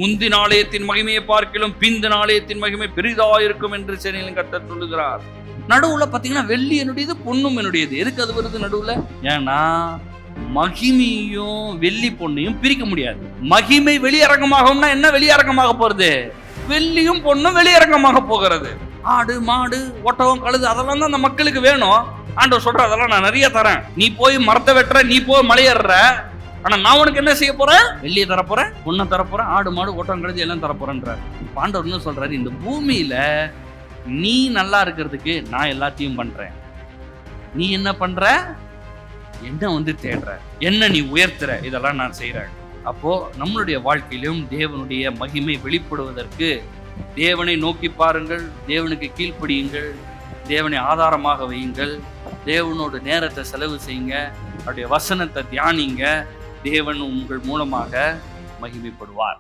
முந்தின ஆலயத்தின் மகிமையை பார்க்கிலும் பிந்தின ஆலயத்தின் மகிமை பெரிதா இருக்கும் என்று சேனையிலும் கர்த்தர் சொல்லுகிறார். நடுவுல பாத்தீங்கன்னா வெள்ளி என்னுடையது, பொண்ணும் என்னுடையது. எதுக்கு அது வருது நடுவுல? ஏன்னா மகிமையும் வெள்ளி பொண்ணையும் பிரிக்க முடியாது. மகிமை வெளியரங்கமாகும்னா என்ன வெளியரங்கமாக போறது? வெள்ளியும் பொண்ணும் வெளியரங்கமாக போகிறது. ஆடு மாடு ஒட்டகம் கழுது அதெல்லாம் தான் அந்த மக்களுக்கு வேணும். ஆண்டவர் சொல்ற அதெல்லாம் நான் நிறைய தரேன், நீ போய் மரத்தை வெட்டுற, நீ போய் மலையேற, ஆனா நான் உனக்கு என்ன செய்ய போறேன்? வெள்ளியை தரப்போறேன், பொண்ணை தரப்போறேன், ஆடு மாடு ஒட்டகம் கழுது எல்லாம் தரப்போறேன்ற. ஆண்டவர் என்ன சொல்றாரு? இந்த பூமியில நீ நல்லா இருக்கிறதுக்கு நான் எல்லாத்தையும் பண்றேன். நீ என்ன பண்ற? என்ன தேடுற, என்ன நீ உயர்த்துற, இதெல்லாம் நான் செய்யறேன். அப்போ நம்மளுடைய வாழ்க்கையிலும் தேவனுடைய மகிமை வெளிப்படுவதற்கு தேவனை நோக்கி பாருங்கள், தேவனுக்கு கீழ்ப்படியுங்கள், தேவனை ஆதாரமாக வையுங்கள், தேவனோட நேரத்தை செலவு செய்யுங்க, அவருடைய வசனத்தை தியானிங்க. தேவன் உங்கள் மூலமாக மகிமைப்படுவார்.